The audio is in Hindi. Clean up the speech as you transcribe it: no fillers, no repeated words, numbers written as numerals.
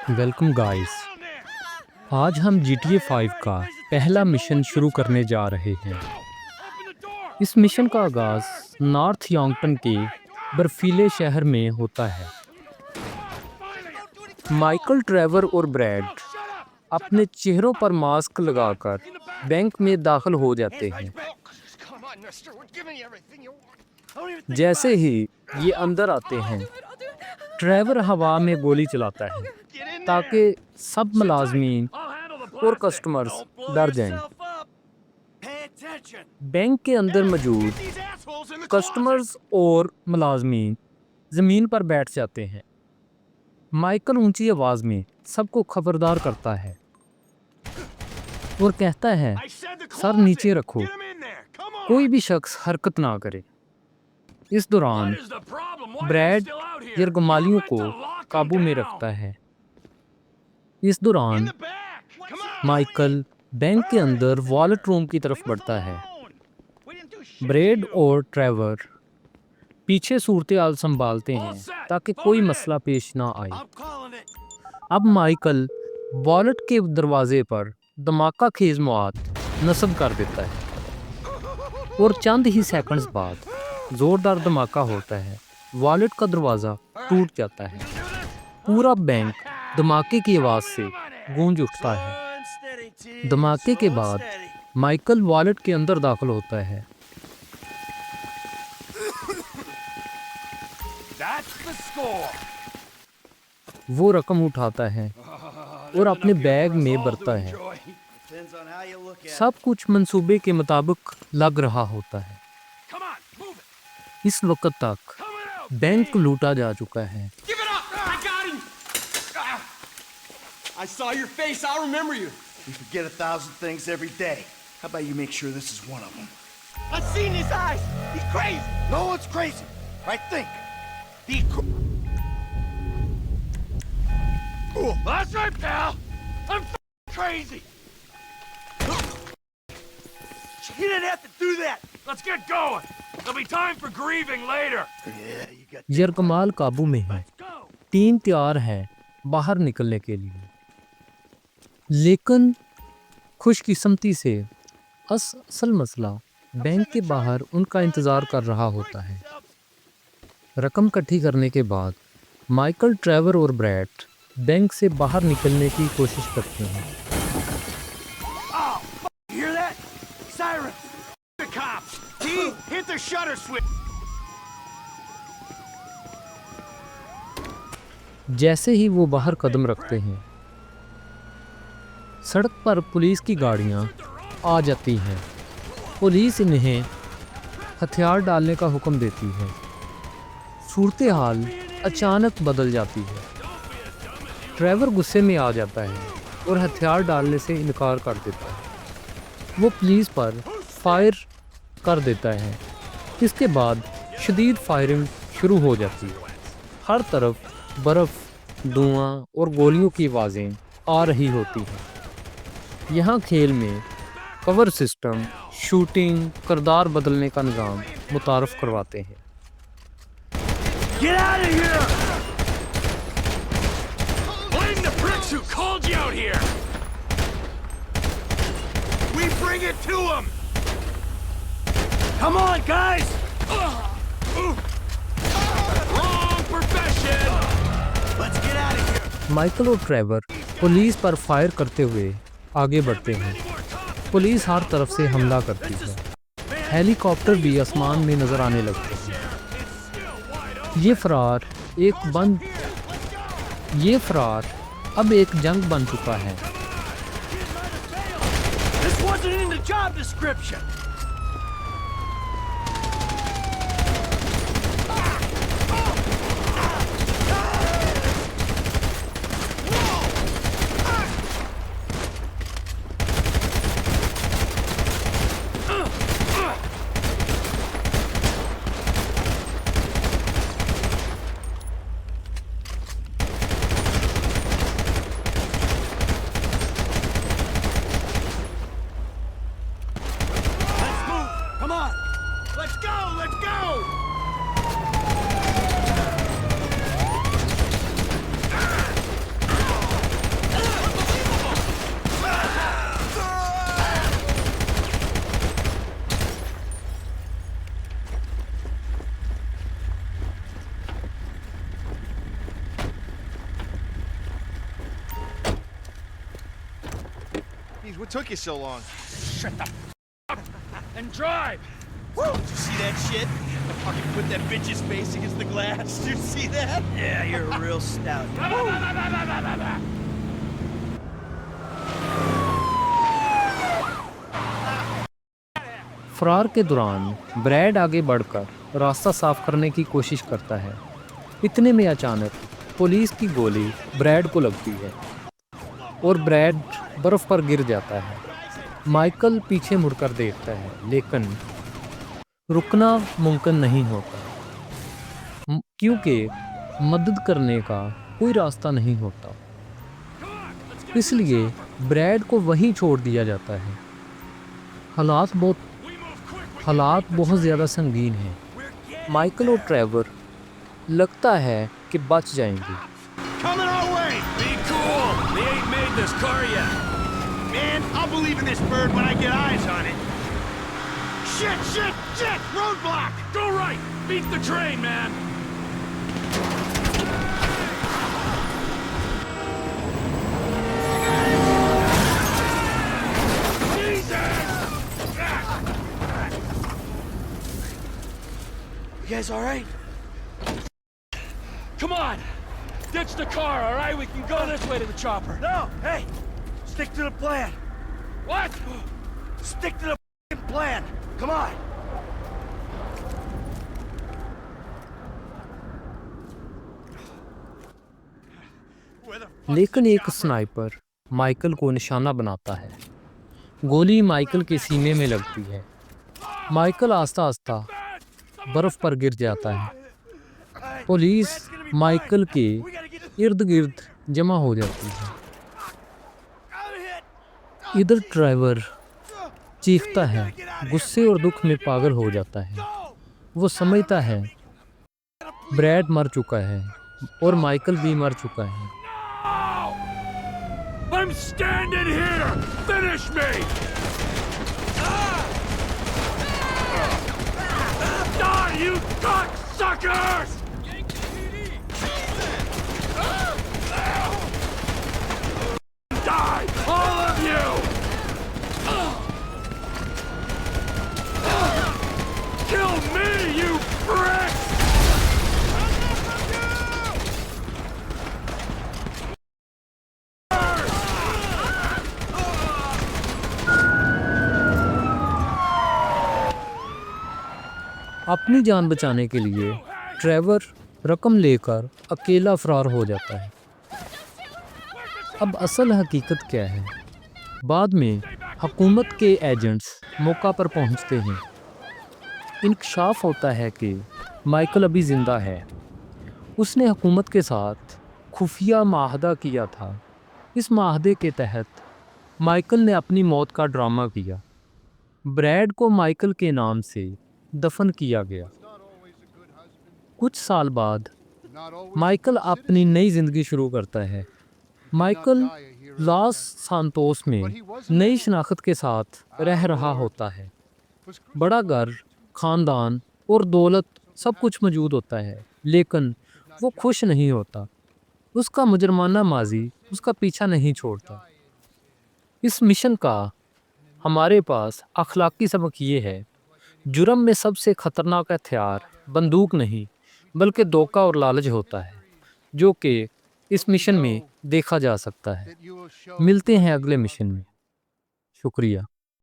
Welcome guys. आज हम GTA 5 का पहला मिशन शुरू करने जा रहे हैं। इस मिशन का आगाज़ नॉर्थ यॉन्गटन के बर्फीले शहर में होता है। माइकल, ट्रेवर और ब्रैड अपने चेहरों पर मास्क लगाकर बैंक में दाखिल हो जाते हैं। जैसे ही ये अंदर आते हैं, ट्रेवर हवा में गोली चलाता है ताकि सब मुलाजमीन और कस्टमर्स डर जाएं। बैंक के अंदर मौजूद कस्टमर्स और मुलाजमीन ज़मीन पर बैठ जाते हैं। माइकल ऊंची आवाज़ में सबको खबरदार करता है और कहता है, सर नीचे रखो, कोई भी शख्स हरकत ना करे। इस दौरान ब्रैड यरगमालियों को काबू में रखता है। इस दौरान माइकल बैंक के अंदर वॉलेट रूम की तरफ बढ़ता है। ब्रैड और ट्रेवर पीछे सूरत हाल संभालते हैं ताकि कोई मसला पेश ना आए। अब माइकल वॉलेट के दरवाजे पर धमाका खेज मौत नस्ब कर देता है और चंद ही सेकंड्स बाद ज़ोरदार धमाका होता है। वॉलेट का दरवाज़ा टूट जाता है। पूरा बैंक धमाके की आवाज़ से गूंज उठता है। धमाके के बाद माइकल वॉलेट के अंदर दाखिल होता है। वो रकम उठाता है और अपने बैग में भरता है। सब कुछ मंसूबे के मुताबिक लग रहा होता है। इस वक्त तक बैंक लूटा जा चुका है। I saw your face, I'll remember you. You forget 1,000 things every day. How about you make sure this is one of them? I've seen his eyes. He's crazy. No one's crazy. Right? Think. That's right, pal. I'm crazy. You didn't have to do that. Let's get going. There'll be time for grieving later. Yeah, you got. यरगमाल काबू में है। टीम तैयार है बाहर निकलने के लिए, लेकिन खुशकिस्मती से असल मसला बैंक के बाहर उनका इंतज़ार कर रहा होता है। रकम इकट्ठी करने के बाद माइकल, ट्रेवर और ब्रैड बैंक से बाहर निकलने की कोशिश करते हैं। You hear that? Sirens. The cops. T, hit the shutter switch. जैसे ही वो बाहर कदम रखते हैं, सड़क पर पुलिस की गाड़ियां आ जाती हैं। पुलिस इन्हें हथियार डालने का हुक्म देती है। सूरत हाल अचानक बदल जाती है। ट्रेवर गुस्से में आ जाता है और हथियार डालने से इनकार कर देता है। वो पुलिस पर फायर कर देता है। इसके बाद शदीद फायरिंग शुरू हो जाती है। हर तरफ बर्फ़, धुआं और गोलियों की आवाज़ें आ रही होती हैं। यहाँ खेल में कवर सिस्टम, शूटिंग, किरदार बदलने का निज़ाम मुतारफ़ करवाते हैं। Get out of here! Blame the pricks who called you out here! We bring it to them! Come on, guys! Wrong profession! Let's get out of here! Michael और ट्रेवर पुलिस पर फायर करते हुए आगे बढ़ते हैं। पुलिस हर तरफ से हमला करती है। हेलीकॉप्टर भी आसमान में नज़र आने लगते हैं। ये फरार अब एक जंग बन चुका है। This wasn't in the job description! Jeez, what took you so long? Shut the up and drive. Woo! Did you see that shit? I fucking put that bitch's face against the glass. Did you see that? Yeah, you're a real stout. फरार के दौरान ब्रैड आगे बढ़कर रास्ता साफ करने की कोशिश करता है। इतने में अचानक पुलिस की गोली ब्रैड को लगती है और ब्रैड बर्फ़ पर गिर जाता है। माइकल पीछे मुड़कर देखता है, लेकिन रुकना मुमकिन नहीं होता क्योंकि मदद करने का कोई रास्ता नहीं होता। इसलिए ब्रैड को वहीं छोड़ दिया जाता है। हालात बहुत ज़्यादा संगीन हैं। माइकल और ट्रेवर लगता है कि बच जाएंगे। Coming our way! Be cool. They ain't made this car yet. Man, I'll believe in this bird when I get eyes on it. Shit! Roadblock! Go right. Beat the train, man. You guys all right? Come on. Ditch the car, all right? We can go this way to the chopper. No! Hey! Stick to the plan. What? Stick to the f***ing plan. Come on. Where the fuck's लेकिन the एक chopper? स्नाइपर माइकल को निशाना बनाता है। गोली माइकल के सीने में लगती है। माइकल आस्ता आस्ता बर्फ पर गिर जाता है। Hey, police Brad's gonna be Michael fine. के We gotta get this इर्द गिर्द जमा हो जाती है। I'm hit. इधर ड्राइवर चीखता है, गुस्से और दुख में पागल हो जाता है। Go! वो समझता है ब्रैड मर चुका है और माइकल भी मर चुका है। No! I'm standing here. Finish me. Die, you cocksuckers! Die, all of you! Kill me, you pricks! अपनी जान बचाने के लिए ट्रेवर रकम लेकर अकेला फरार हो जाता है। अब असल हकीकत क्या है? बाद में हुकूमत के एजेंट्स मौका पर पहुंचते हैं। इंकशाफ होता है कि माइकल अभी ज़िंदा है। उसने हुकूमत के साथ खुफिया माहदा किया था। इस माहदे के तहत माइकल ने अपनी मौत का ड्रामा किया। ब्रैड को माइकल के नाम से दफन किया गया। कुछ साल बाद माइकल अपनी नई ज़िंदगी शुरू करता है। माइकल लॉस सांतोस में नई शनाख्त के साथ रह रहा होता है। बड़ा घर, ख़ानदान और दौलत सब कुछ मौजूद होता है, लेकिन वो खुश नहीं होता। उसका मुजरमाना माजी उसका पीछा नहीं छोड़ता। इस मिशन का हमारे पास अखलाकी सबक ये है, जुर्म में सबसे ख़तरनाक हथियार बंदूक नहीं बल्कि धोखा और लालच होता है, जो कि इस मिशन में देखा जा सकता है। मिलते हैं अगले मिशन में। शुक्रिया।